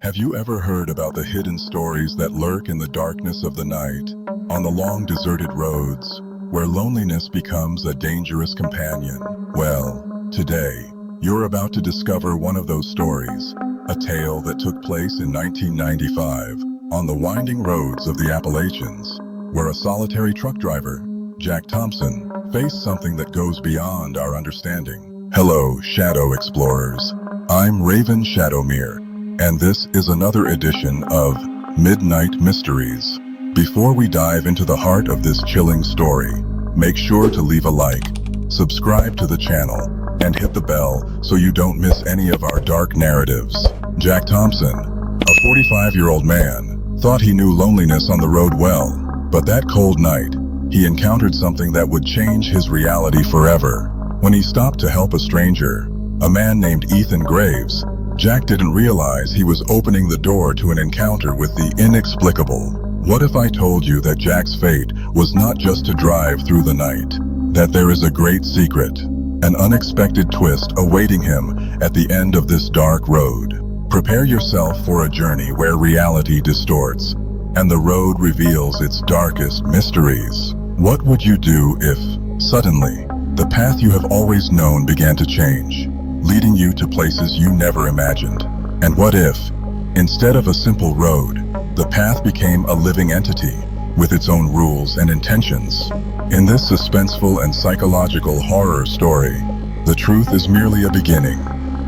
Have you ever heard about the hidden stories that lurk in the darkness of the night, on the long deserted roads, where loneliness becomes a dangerous companion? Well, today, you're about to discover one of those stories, a tale that took place in 1995, on the winding roads of the Appalachians, where a solitary truck driver, Jack Thompson, faced something that goes beyond our understanding. Hello, Shadow Explorers. I'm Raven Shadowmere, and this is another edition of Midnight Mysteries. Before we dive into the heart of this chilling story, make sure to leave a like, subscribe to the channel, and hit the bell so you don't miss any of our dark narratives. Jack Thompson, a 45-year-old man, thought he knew loneliness on the road well, but that cold night, he encountered something that would change his reality forever. When he stopped to help a stranger, a man named Ethan Graves, Jack didn't realize he was opening the door to an encounter with the inexplicable. What if I told you that Jack's fate was not just to drive through the night, that there is a great secret, an unexpected twist awaiting him at the end of this dark road? Prepare yourself for a journey where reality distorts, and the road reveals its darkest mysteries. What would you do if, suddenly, the path you have always known began to change, leading you to places you never imagined? And what if, instead of a simple road, the path became a living entity with its own rules and intentions? In this suspenseful and psychological horror story, the truth is merely a beginning,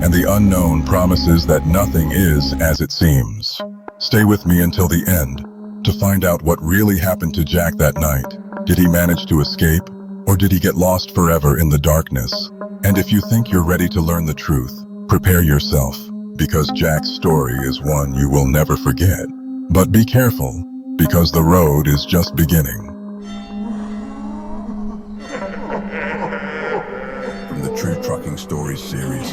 and the unknown promises that nothing is as it seems. Stay with me until the end to find out what really happened to Jack that night. Did he manage to escape, or did he get lost forever in the darkness? And if you think you're ready to learn the truth, prepare yourself, because Jack's story is one you will never forget. But be careful, because the road is just beginning. From the True Trucking Stories series.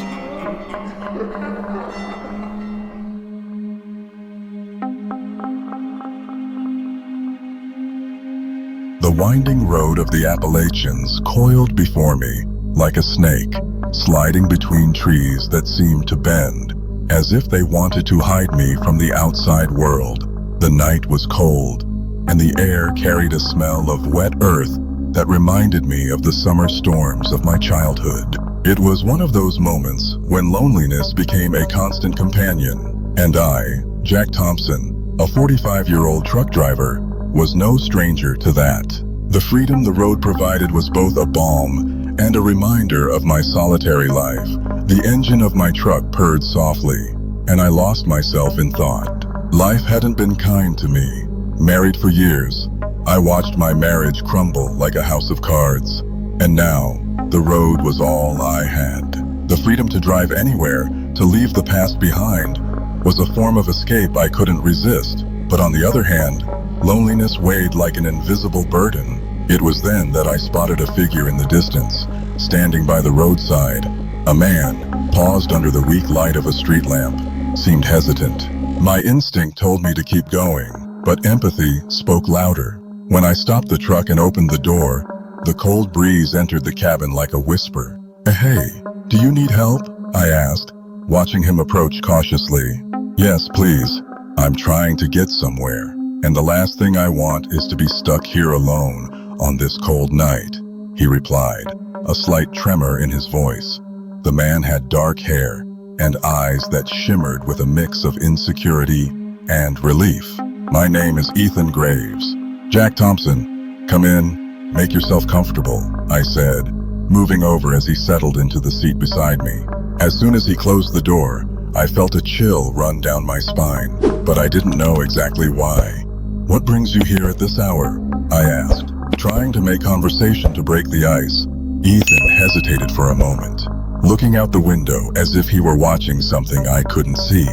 The winding road of the Appalachians coiled before me, like a snake, sliding between trees that seemed to bend, as if they wanted to hide me from the outside world. The night was cold, and the air carried a smell of wet earth that reminded me of the summer storms of my childhood. It was one of those moments when loneliness became a constant companion, and I, Jack Thompson, a 45-year-old truck driver, was no stranger to that. The freedom the road provided was both a balm and a reminder of my solitary life. The engine of my truck purred softly, and I lost myself in thought. Life hadn't been kind to me. Married for years, I watched my marriage crumble like a house of cards. And now, the road was all I had. The freedom to drive anywhere, to leave the past behind, was a form of escape I couldn't resist. But on the other hand, loneliness weighed like an invisible burden. It was then that I spotted a figure in the distance, standing by the roadside. A man, paused under the weak light of a street lamp, seemed hesitant. My instinct told me to keep going, but empathy spoke louder. When I stopped the truck and opened the door, the cold breeze entered the cabin like a whisper. "Hey, do you need help?" I asked, watching him approach cautiously. "Yes, please. I'm trying to get somewhere, and the last thing I want is to be stuck here alone on this cold night," he replied, a slight tremor in his voice. The man had dark hair and eyes that shimmered with a mix of insecurity and relief. "My name is Ethan Graves." "Jack Thompson, come in, make yourself comfortable," I said, moving over as he settled into the seat beside me. As soon as he closed the door, I felt a chill run down my spine, but I didn't know exactly why. "What brings you here at this hour?" I asked, trying to make conversation to break the ice. Ethan hesitated for a moment, looking out the window as if he were watching something I couldn't see.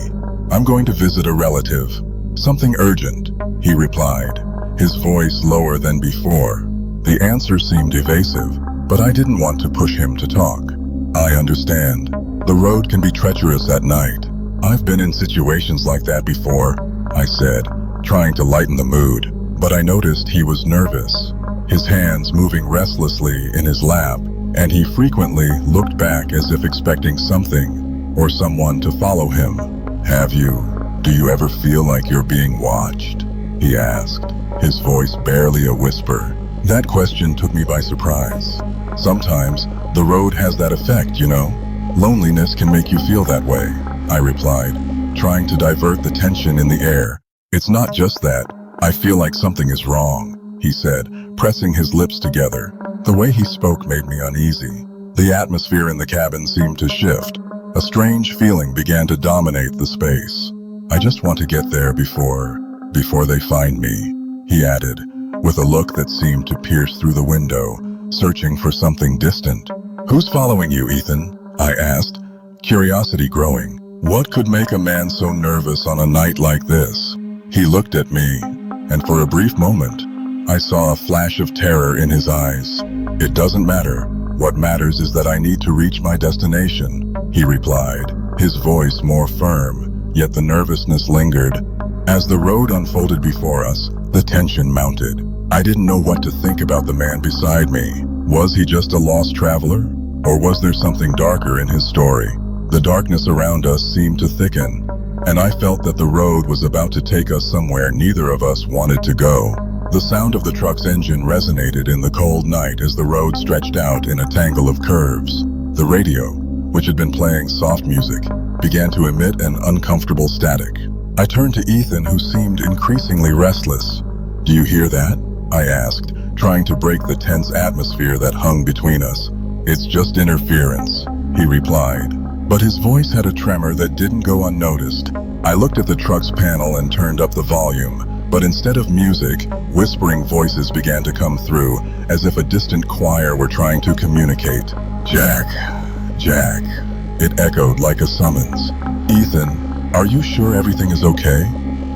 "I'm going to visit a relative. Something urgent," he replied, his voice lower than before. The answer seemed evasive, but I didn't want to push him to talk. "I understand. The road can be treacherous at night. I've been in situations like that before," I said, trying to lighten the mood. But I noticed he was nervous, his hands moving restlessly in his lap, and he frequently looked back as if expecting something or someone to follow him. "Have you "Do you ever feel like you're being watched?" he asked, his voice barely a whisper. That question took me by surprise. Sometimes, the road has that effect, you know? Loneliness can make you feel that way, I replied, trying to divert the tension in the air. "It's not just that. I feel like something is wrong," he said, pressing his lips together. The way he spoke made me uneasy. The atmosphere in the cabin seemed to shift. A strange feeling began to dominate the space. "I just want to get there before they find me," he added, with a look that seemed to pierce through the window, searching for something distant. "Who's following you, Ethan?" I asked, curiosity growing. What could make a man so nervous on a night like this? He looked at me, and for a brief moment, I saw a flash of terror in his eyes. "It doesn't matter. What matters is that I need to reach my destination," he replied, his voice more firm, yet the nervousness lingered. As the road unfolded before us, the tension mounted. I didn't know what to think about the man beside me. Was he just a lost traveler? Or was there something darker in his story? The darkness around us seemed to thicken, and I felt that the road was about to take us somewhere neither of us wanted to go. The sound of the truck's engine resonated in the cold night as the road stretched out in a tangle of curves. The radio, which had been playing soft music, began to emit an uncomfortable static. I turned to Ethan, who seemed increasingly restless. "Do you hear that?" I asked, trying to break the tense atmosphere that hung between us. "It's just interference," he replied, but his voice had a tremor that didn't go unnoticed. I looked at the truck's panel and turned up the volume, but instead of music, whispering voices began to come through, as if a distant choir were trying to communicate. "Jack, Jack," it echoed like a summons. "Ethan, are you sure everything is okay?"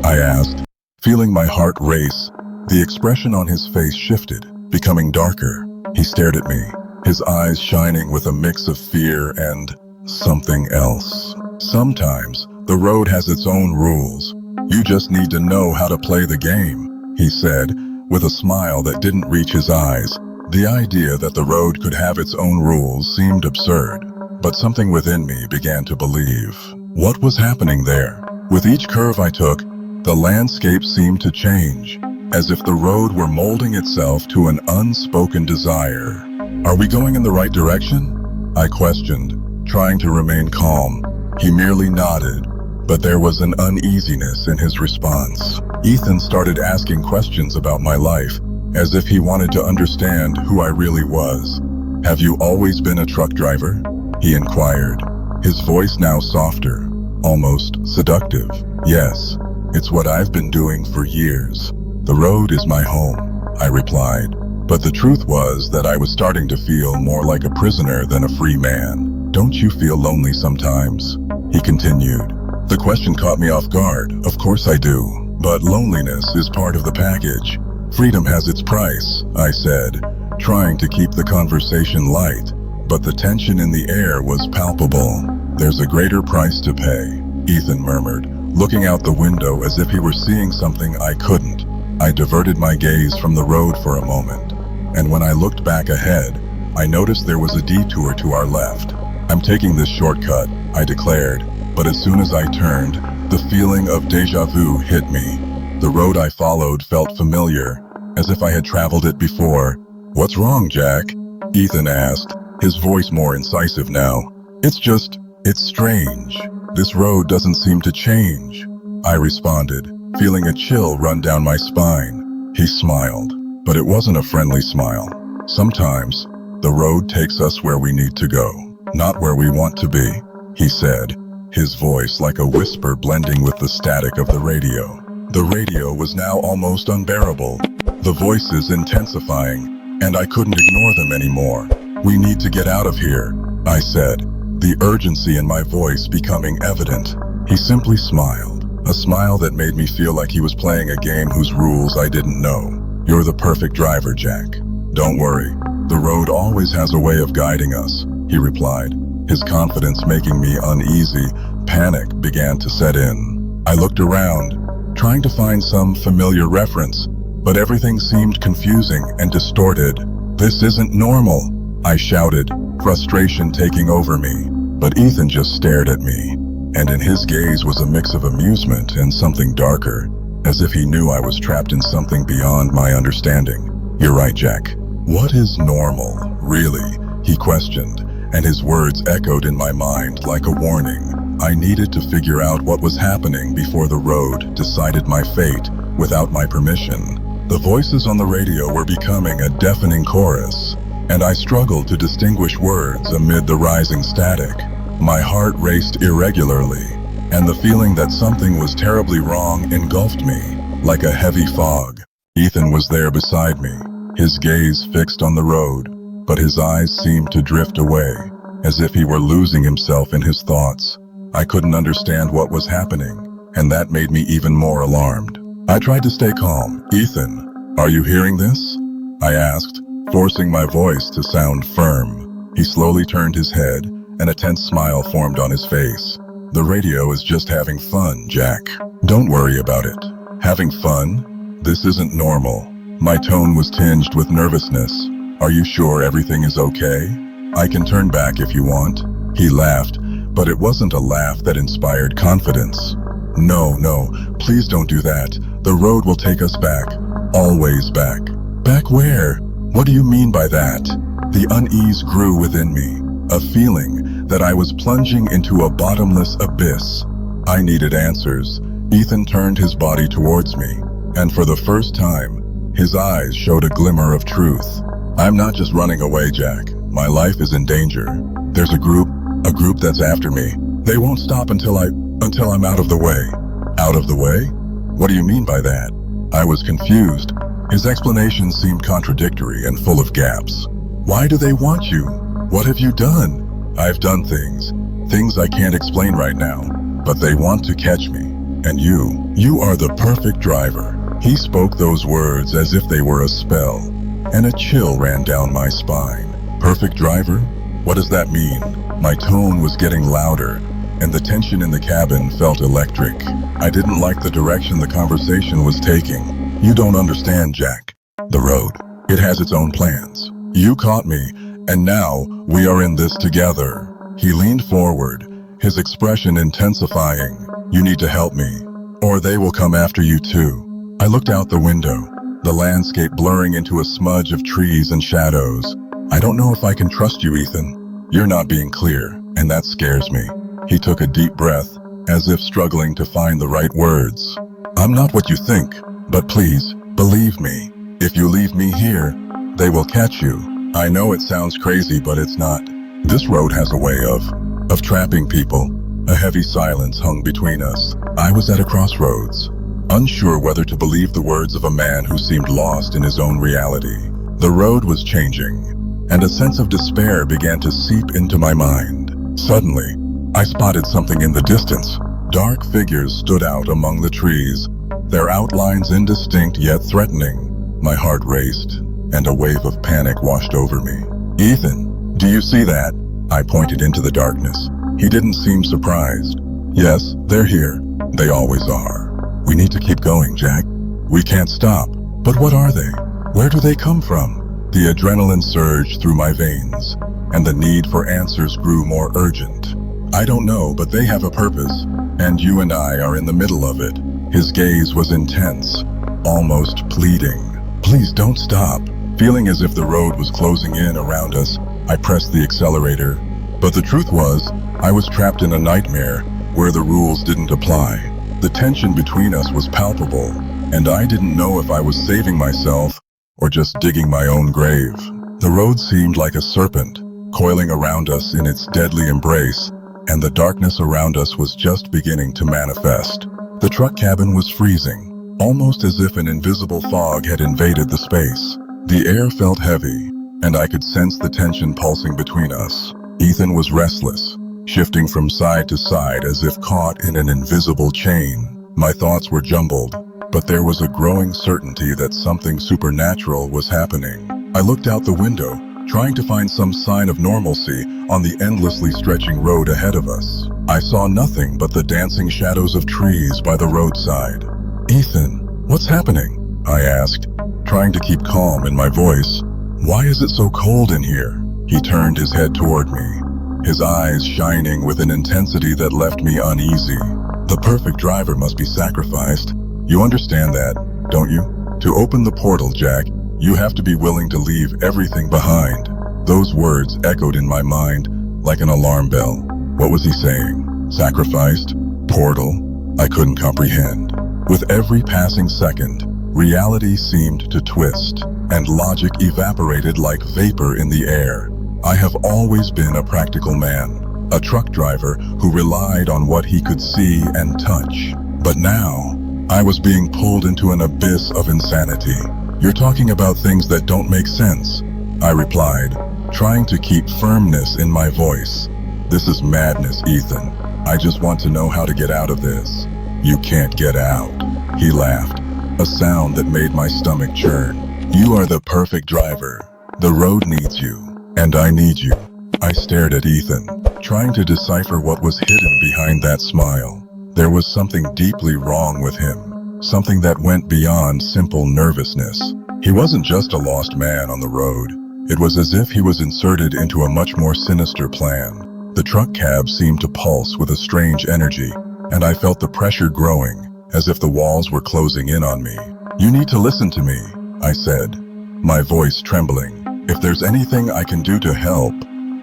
I asked, feeling my heart race. The expression on his face shifted, becoming darker. He stared at me, his eyes shining with a mix of fear and something else. "Sometimes, the road has its own rules. You just need to know how to play the game," he said, with a smile that didn't reach his eyes. The idea that the road could have its own rules seemed absurd, but something within me began to believe. What was happening there? With each curve I took, the landscape seemed to change, as if the road were molding itself to an unspoken desire. "Are we going in the right direction?" I questioned, trying to remain calm. He merely nodded, but there was an uneasiness in his response. Ethan started asking questions about my life, as if he wanted to understand who I really was. "Have you always been a truck driver?" he inquired, his voice now softer, almost seductive. "Yes, it's what I've been doing for years. The road is my home," I replied. But the truth was that I was starting to feel more like a prisoner than a free man. "Don't you feel lonely sometimes?" he continued. The question caught me off guard. Of course I do, but loneliness is part of the package. "Freedom has its price," I said, trying to keep the conversation light, but the tension in the air was palpable. "There's a greater price to pay," Ethan murmured, looking out the window as if he were seeing something I couldn't. I diverted my gaze from the road for a moment, and when I looked back ahead, I noticed there was a detour to our left. "I'm taking this shortcut," I declared, but as soon as I turned, the feeling of déjà vu hit me. The road I followed felt familiar, as if I had traveled it before. "What's wrong, Jack?" Ethan asked, his voice more incisive now. It's strange. This road doesn't seem to change," I responded, feeling a chill run down my spine. He smiled, but it wasn't a friendly smile. "Sometimes, the road takes us where we need to go, not where we want to be," he said, his voice like a whisper blending with the static of the radio. The radio was now almost unbearable, the voices intensifying, and I couldn't ignore them anymore. "We need to get out of here," I said, the urgency in my voice becoming evident. He simply smiled, a smile that made me feel like he was playing a game whose rules I didn't know. "You're the perfect driver, Jack. Don't worry, the road always has a way of guiding us," he replied, his confidence making me uneasy. Panic began to set in. I looked around, trying to find some familiar reference, but everything seemed confusing and distorted. "This isn't normal," I shouted, frustration taking over me, but Ethan just stared at me. and in his gaze was a mix of amusement and something darker, as if he knew I was trapped in something beyond my understanding. "You're right, Jack. What is normal, really?" he questioned, and his words echoed in my mind like a warning. I needed to figure out what was happening before the road decided my fate without my permission. The voices on the radio were becoming a deafening chorus, and I struggled to distinguish words amid the rising static. My heart raced irregularly, and the feeling that something was terribly wrong engulfed me like a heavy fog. Ethan was there beside me, his gaze fixed on the road, but his eyes seemed to drift away, as if he were losing himself in his thoughts. I couldn't understand what was happening, and that made me even more alarmed. I tried to stay calm. "Ethan, are you hearing this?" I asked, forcing my voice to sound firm. He slowly turned his head, and a tense smile formed on his face. "The radio is just having fun, Jack. Don't worry about it." "Having fun? This isn't normal." My tone was tinged with nervousness. "Are you sure everything is okay? I can turn back if you want." He laughed, but it wasn't a laugh that inspired confidence. No, please don't do that. The road will take us back. Always back." "Back where? What do you mean by that?" The unease grew within me, a feeling that I was plunging into a bottomless abyss. I needed answers. Ethan turned his body towards me, and for the first time, his eyes showed a glimmer of truth. "I'm not just running away, Jack. My life is in danger. There's a group that's after me. They won't stop until I'm out of the way." "Out of the way? What do you mean by that?" I was confused. His explanation seemed contradictory and full of gaps. "Why do they want you? What have you done?" "I've done things I can't explain right now, but they want to catch me. And you are the perfect driver." He spoke those words as if they were a spell, and a chill ran down my spine. "Perfect driver? What does that mean?" My tone was getting louder, and the tension in the cabin felt electric. I didn't like the direction the conversation was taking. "You don't understand, Jack. The road, it has its own plans. You caught me, and now we are in this together." He leaned forward, his expression intensifying. "You need to help me, or they will come after you too." I looked out the window, the landscape blurring into a smudge of trees and shadows. "I don't know if I can trust you, Ethan. You're not being clear, and that scares me." He took a deep breath, as if struggling to find the right words. "I'm not what you think, but please, believe me. If you leave me here, they will catch you. I know it sounds crazy, but it's not. This road has a way of trapping people." A heavy silence hung between us. I was at a crossroads, unsure whether to believe the words of a man who seemed lost in his own reality. The road was changing, and a sense of despair began to seep into my mind. Suddenly, I spotted something in the distance. Dark figures stood out among the trees, their outlines indistinct yet threatening. My heart raced, and a wave of panic washed over me. "Ethan, do you see that?" I pointed into the darkness. He didn't seem surprised. "Yes, they're here. They always are. We need to keep going, Jack. We can't stop." "But what are they? Where do they come from?" The adrenaline surged through my veins, and the need for answers grew more urgent. "I don't know, but they have a purpose, and you and I are in the middle of it." His gaze was intense, almost pleading. "Please don't stop." Feeling as if the road was closing in around us, I pressed the accelerator. But the truth was, I was trapped in a nightmare where the rules didn't apply. The tension between us was palpable, and I didn't know if I was saving myself or just digging my own grave. The road seemed like a serpent, coiling around us in its deadly embrace, and the darkness around us was just beginning to manifest. The truck cabin was freezing, almost as if an invisible fog had invaded the space. The air felt heavy, and I could sense the tension pulsing between us. Ethan was restless, shifting from side to side as if caught in an invisible chain. My thoughts were jumbled, but there was a growing certainty that something supernatural was happening. I looked out the window, trying to find some sign of normalcy on the endlessly stretching road ahead of us. I saw nothing but the dancing shadows of trees by the roadside. "Ethan, what's happening?" I asked, trying to keep calm in my voice. "Why is it so cold in here?" He turned his head toward me, his eyes shining with an intensity that left me uneasy. The perfect driver must be sacrificed. You understand that, don't you? To open the portal, Jack, you have to be willing to leave everything behind. Those words echoed in my mind like an alarm bell. What was he saying? Sacrificed? Portal? I couldn't comprehend. With every passing second, reality seemed to twist, and logic evaporated like vapor in the air. I have always been a practical man, a truck driver who relied on what he could see and touch. But now, I was being pulled into an abyss of insanity. You're talking about things that don't make sense, I replied, trying to keep firmness in my voice. This is madness, Ethan. I just want to know how to get out of this. You can't get out. He laughed, a sound that made my stomach churn. You are the perfect driver. The road needs you, and I need you. I stared at Ethan, trying to decipher what was hidden behind that smile. There was something deeply wrong with him, something that went beyond simple nervousness. He wasn't just a lost man on the road. It was as if he was inserted into a much more sinister plan. The truck cab seemed to pulse with a strange energy, and I felt the pressure growing, as if the walls were closing in on me. You need to listen to me, I said, my voice trembling. If there's anything I can do to help.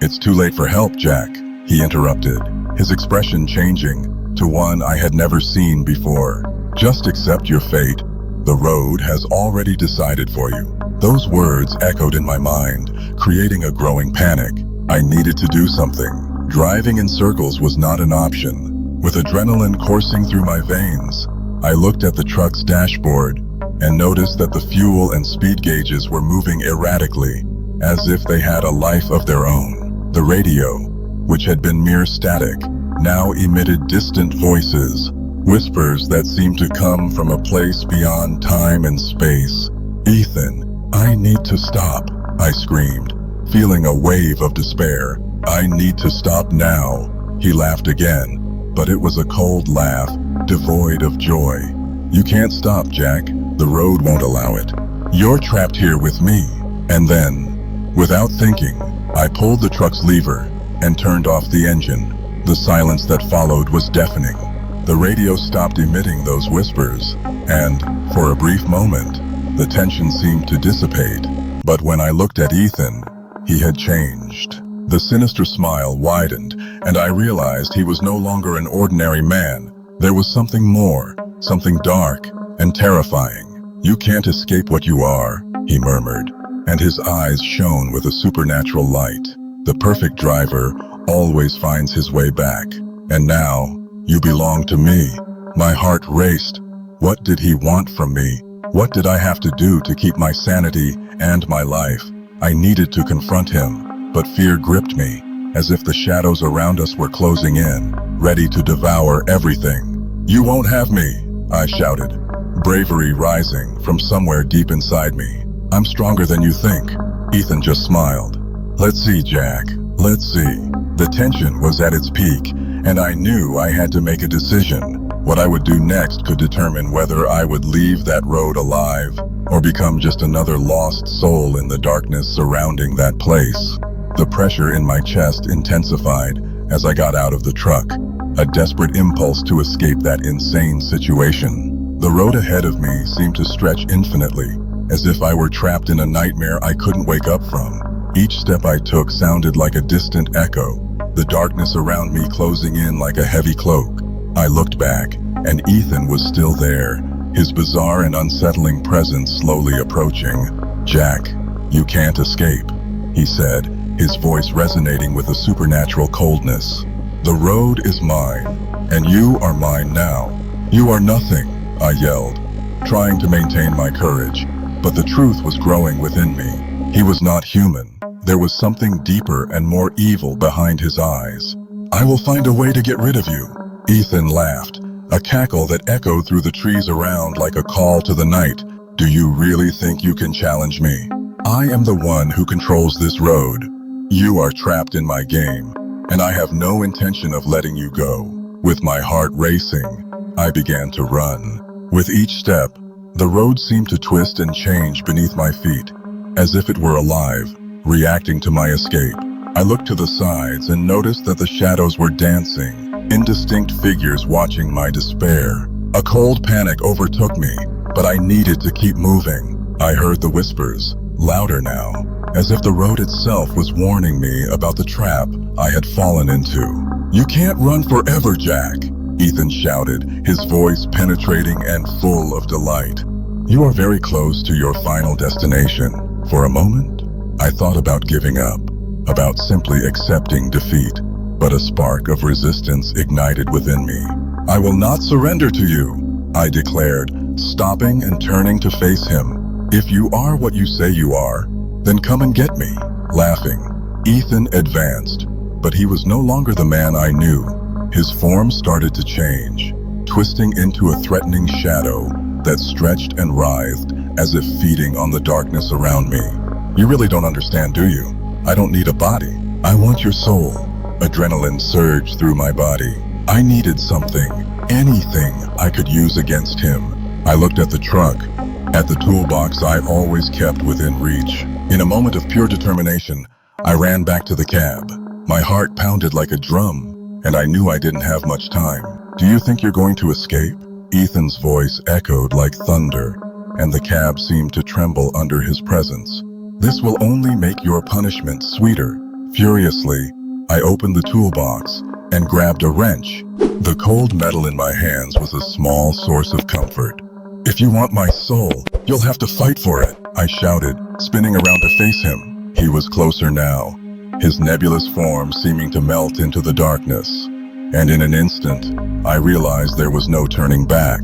It's too late for help, Jack, he interrupted, his expression changing to one I had never seen before. Just accept your fate. The road has already decided for you. Those words echoed in my mind, creating a growing panic. I needed to do something. Driving in circles was not an option. With adrenaline coursing through my veins, I looked at the truck's dashboard and noticed that the fuel and speed gauges were moving erratically, as if they had a life of their own. The radio, which had been mere static, now emitted distant voices, whispers that seemed to come from a place beyond time and space. Ethan, I need to stop, I screamed, feeling a wave of despair. I need to stop now. He laughed again, but it was a cold laugh, devoid of joy. You can't stop, Jack. The road won't allow it. You're trapped here with me. And then, without thinking, I pulled the truck's lever and turned off the engine. The silence that followed was deafening. The radio stopped emitting those whispers, and, for a brief moment, the tension seemed to dissipate. But when I looked at Ethan, he had changed. The sinister smile widened, and I realized he was no longer an ordinary man. There was something more, something dark and terrifying. You can't escape what you are, he murmured, and his eyes shone with a supernatural light. The perfect driver always finds his way back. And now, you belong to me. My heart raced. What did he want from me? What did I have to do to keep my sanity and my life? I needed to confront him, but fear gripped me, as if the shadows around us were closing in, ready to devour everything. You won't have me, I shouted, bravery rising from somewhere deep inside me. I'm stronger than you think. Ethan just smiled. Let's see, Jack. Let's see. The tension was at its peak, and I knew I had to make a decision. What I would do next could determine whether I would leave that road alive or become just another lost soul in the darkness surrounding that place. The pressure in my chest intensified as I got out of the truck, a desperate impulse to escape that insane situation. The road ahead of me seemed to stretch infinitely, as if I were trapped in a nightmare I couldn't wake up from. Each step I took sounded like a distant echo, the darkness around me closing in like a heavy cloak. I looked back, and Ethan was still there, his bizarre and unsettling presence slowly approaching. Jack, you can't escape, he said, his voice resonating with a supernatural coldness. The road is mine, and you are mine now. You are nothing, I yelled, trying to maintain my courage, but the truth was growing within me. He was not human. There was something deeper and more evil behind his eyes. I will find a way to get rid of you. Ethan laughed, a cackle that echoed through the trees around like a call to the night. Do you really think you can challenge me? I am the one who controls this road. You are trapped in my game, and I have no intention of letting you go. With my heart racing, I began to run. With each step, the road seemed to twist and change beneath my feet, as if it were alive, reacting to my escape. I looked to the sides and noticed that the shadows were dancing, indistinct figures watching my despair. A cold panic overtook me, but I needed to keep moving. I heard the whispers, louder now, as if the road itself was warning me about the trap I had fallen into. "You can't run forever, Jack," Ethan shouted, his voice penetrating and full of delight. "You are very close to your final destination." For a moment, I thought about giving up, about simply accepting defeat, but a spark of resistance ignited within me. "I will not surrender to you," I declared, stopping and turning to face him. "If you are what you say you are, then come and get me." Laughing, Ethan advanced, but he was no longer the man I knew. His form started to change, twisting into a threatening shadow that stretched and writhed as if feeding on the darkness around me. "You really don't understand, do you? I don't need a body. I want your soul." Adrenaline surged through my body. I needed something, anything I could use against him. I looked at the truck, at the toolbox I always kept within reach. In a moment of pure determination, I ran back to the cab. My heart pounded like a drum, and I knew I didn't have much time. "Do you think you're going to escape?" Ethan's voice echoed like thunder, and the cab seemed to tremble under his presence. "This will only make your punishment sweeter." Furiously, I opened the toolbox and grabbed a wrench. The cold metal in my hands was a small source of comfort. "If you want my soul, you'll have to fight for it," I shouted, spinning around to face him. He was closer now, his nebulous form seeming to melt into the darkness. And in an instant, I realized there was no turning back.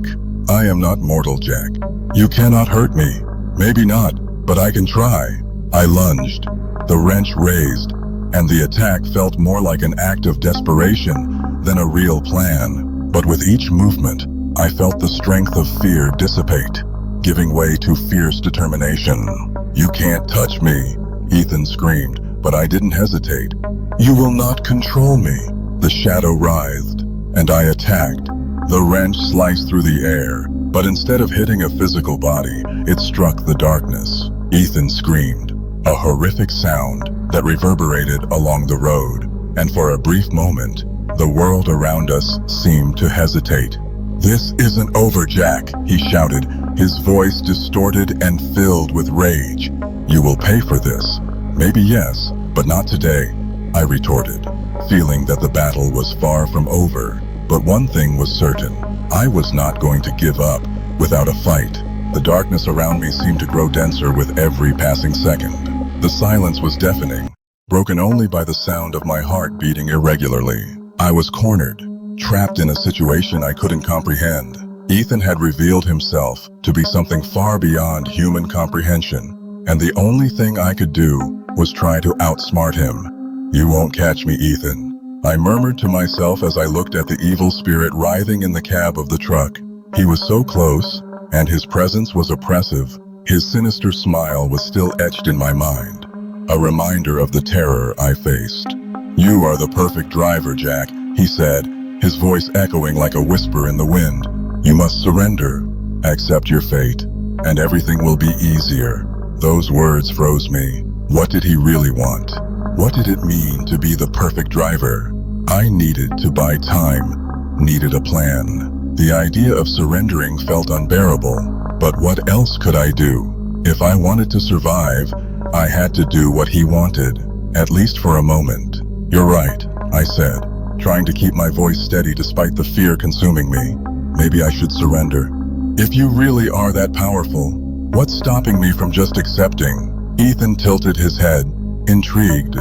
"I am not mortal, Jack. You cannot hurt me." "Maybe not, but I can try." I lunged, the wrench raised, and the attack felt more like an act of desperation than a real plan. But with each movement, I felt the strength of fear dissipate, giving way to fierce determination. "You can't touch me," Ethan screamed, but I didn't hesitate. "You will not control me." The shadow writhed, and I attacked. The wrench sliced through the air, but instead of hitting a physical body, it struck the darkness. Ethan screamed, a horrific sound that reverberated along the road, and for a brief moment, the world around us seemed to hesitate. "This isn't over, Jack," he shouted, his voice distorted and filled with rage. "You will pay for this." "Maybe yes, but not today," I retorted, feeling that the battle was far from over. But one thing was certain, I was not going to give up without a fight. The darkness around me seemed to grow denser with every passing second. The silence was deafening, broken only by the sound of my heart beating irregularly. I was cornered, trapped in a situation I couldn't comprehend. Ethan had revealed himself to be something far beyond human comprehension, and the only thing I could do was try to outsmart him. "You won't catch me, Ethan," I murmured to myself as I looked at the evil spirit writhing in the cab of the truck. He was so close, and his presence was oppressive. His sinister smile was still etched in my mind, a reminder of the terror I faced. "You are the perfect driver, Jack," he said, his voice echoing like a whisper in the wind. "You must surrender, accept your fate, and everything will be easier." Those words froze me. What did he really want? What did it mean to be the perfect driver? I needed to buy time, needed a plan. The idea of surrendering felt unbearable, but what else could I do? If I wanted to survive, I had to do what he wanted, at least for a moment. "You're right," I said, trying to keep my voice steady despite the fear consuming me. "Maybe I should surrender. If you really are that powerful, what's stopping me from just accepting?" Ethan tilted his head, intrigued.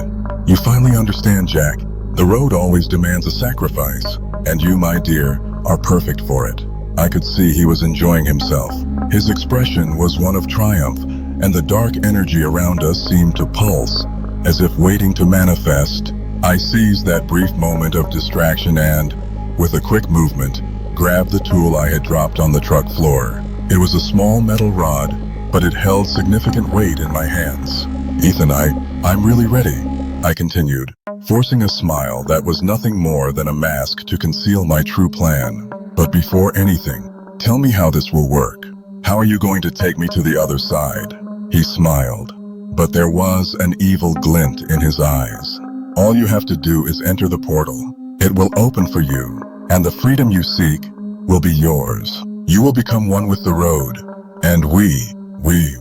"You finally understand, Jack. The road always demands a sacrifice, and you, my dear, are perfect for it." I could see he was enjoying himself. His expression was one of triumph, and the dark energy around us seemed to pulse, as if waiting to manifest. I seized that brief moment of distraction and, with a quick movement, grabbed the tool I had dropped on the truck floor. It was a small metal rod, but it held significant weight in my hands. "Ethan, I'm really ready," I continued, forcing a smile that was nothing more than a mask to conceal my true plan. "But before anything, tell me how this will work. How are you going to take me to the other side?" He smiled, but there was an evil glint in his eyes. All you have to do is enter the portal. It will open for you, and the freedom you seek will be yours. You will become one with the road, and we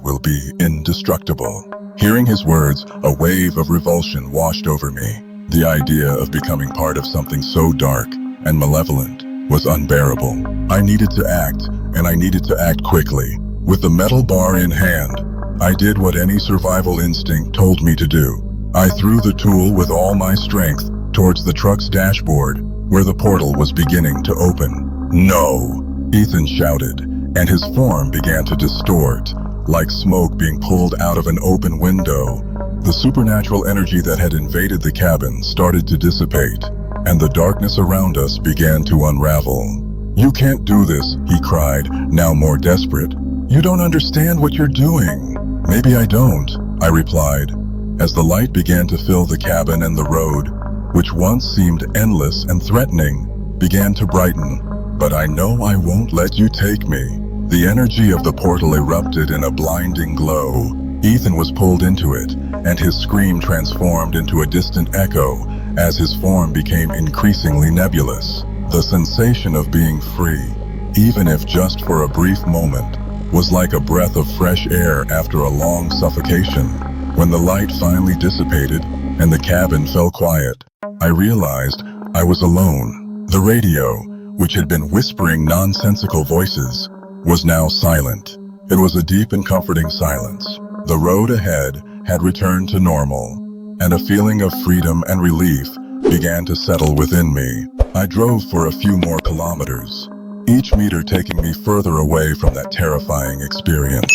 will be indestructible." Hearing his words, a wave of revulsion washed over me. The idea of becoming part of something so dark and malevolent was unbearable. I needed to act, and I needed to act quickly. With the metal bar in hand, I did what any survival instinct told me to do. I threw the tool with all my strength towards the truck's dashboard, where the portal was beginning to open. "No!" Ethan shouted, and his form began to distort, like smoke being pulled out of an open window. The supernatural energy that had invaded the cabin started to dissipate, and the darkness around us began to unravel. "You can't do this," he cried, now more desperate. "You don't understand what you're doing." "Maybe I don't," I replied, as the light began to fill the cabin and the road, which once seemed endless and threatening, began to brighten. "But I know I won't let you take me." The energy of the portal erupted in a blinding glow. Ethan was pulled into it, and his scream transformed into a distant echo as his form became increasingly nebulous. The sensation of being free, even if just for a brief moment, was like a breath of fresh air after a long suffocation. When the light finally dissipated and the cabin fell quiet, I realized I was alone. The radio, which had been whispering nonsensical voices, was now silent. It was a deep and comforting silence. The road ahead had returned to normal, and a feeling of freedom and relief began to settle within me. I drove for a few more kilometers, each meter taking me further away from that terrifying experience.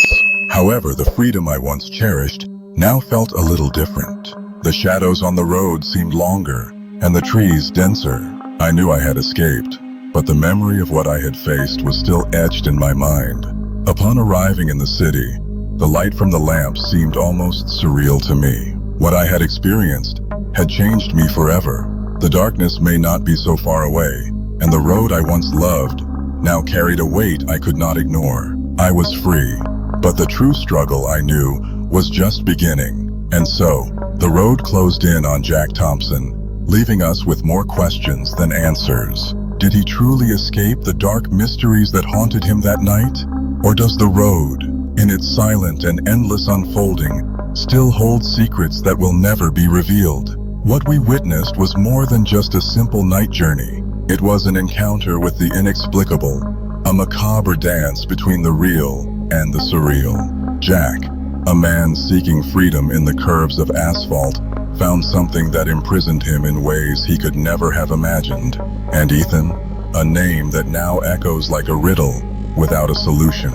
However, the freedom I once cherished now felt a little different. The shadows on the road seemed longer, and the trees denser. I knew I had escaped, but the memory of what I had faced was still etched in my mind. Upon arriving in the city, the light from the lamps seemed almost surreal to me. What I had experienced had changed me forever. The darkness may not be so far away, and the road I once loved now carried a weight I could not ignore. I was free, but the true struggle, I knew, was just beginning. And so, the road closed in on Jack Thompson, leaving us with more questions than answers. Did he truly escape the dark mysteries that haunted him that night? Or does the road, in its silent and endless unfolding, still hold secrets that will never be revealed? What we witnessed was more than just a simple night journey. It was an encounter with the inexplicable, a macabre dance between the real and the surreal. Jack, a man seeking freedom in the curves of asphalt, found something that imprisoned him in ways he could never have imagined. And Ethan, a name that now echoes like a riddle without a solution.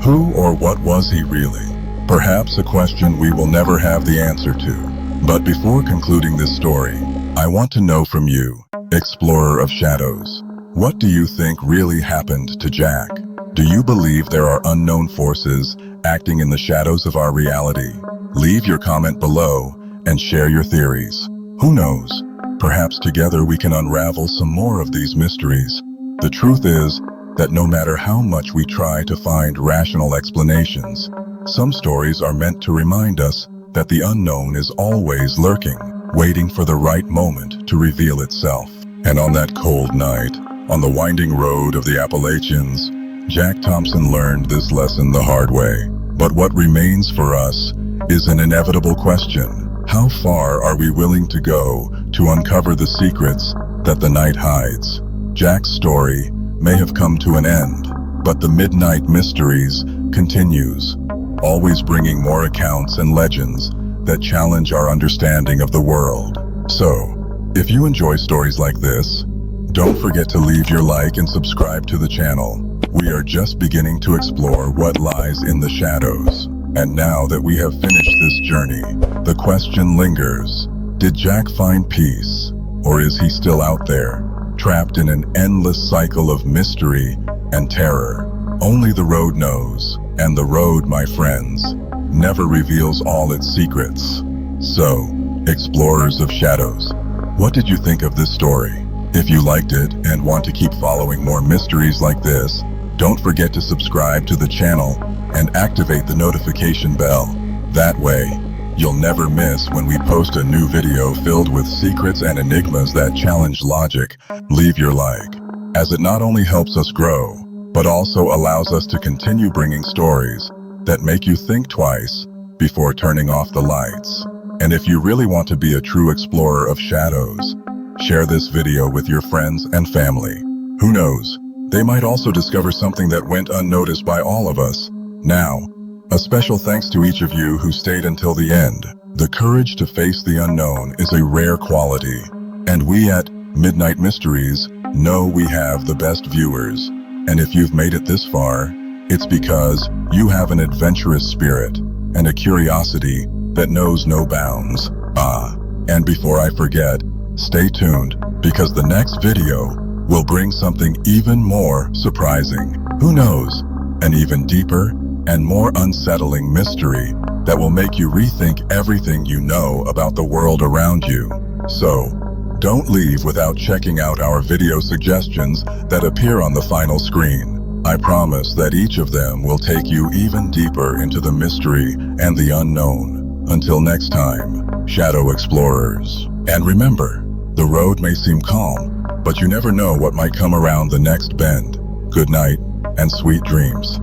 Who or what was he really? Perhaps a question we will never have the answer to. But before concluding this story, I want to know from you, explorer of shadows, what do you think really happened to Jack? Do you believe there are unknown forces acting in the shadows of our reality? Leave your comment below and share your theories. Who knows? Perhaps together we can unravel some more of these mysteries. The truth is that no matter how much we try to find rational explanations, some stories are meant to remind us that the unknown is always lurking, waiting for the right moment to reveal itself. And on that cold night, on the winding road of the Appalachians, Jack Thompson learned this lesson the hard way. But what remains for us is an inevitable question. How far are we willing to go to uncover the secrets that the night hides? Jack's story may have come to an end, but the Midnight Mysteries continues, always bringing more accounts and legends that challenge our understanding of the world. So, if you enjoy stories like this, don't forget to leave your like and subscribe to the channel. We are just beginning to explore what lies in the shadows. And now that we have finished this journey, the question lingers. Did Jack find peace? Or is he still out there, trapped in an endless cycle of mystery and terror? Only the road knows, and the road, my friends, never reveals all its secrets. So, explorers of shadows, what did you think of this story? If you liked it and want to keep following more mysteries like this, don't forget to subscribe to the channel and activate the notification bell. That way, you'll never miss when we post a new video filled with secrets and enigmas that challenge logic. Leave your like, as it not only helps us grow, but also allows us to continue bringing stories that make you think twice before turning off the lights. And if you really want to be a true explorer of shadows, share this video with your friends and family. Who knows, they might also discover something that went unnoticed by all of us. Now, a special thanks to each of you who stayed until the end. The courage to face the unknown is a rare quality, and we at Midnight Mysteries know we have the best viewers. And if you've made it this far, it's because you have an adventurous spirit and a curiosity that knows no bounds. And before I forget, stay tuned, because the next video will bring something even more surprising. Who knows? An even deeper and more unsettling mystery that will make you rethink everything you know about the world around you. So, don't leave without checking out our video suggestions that appear on the final screen. I promise that each of them will take you even deeper into the mystery and the unknown. Until next time, Shadow Explorers. And remember, the road may seem calm, but you never know what might come around the next bend. Good night and sweet dreams.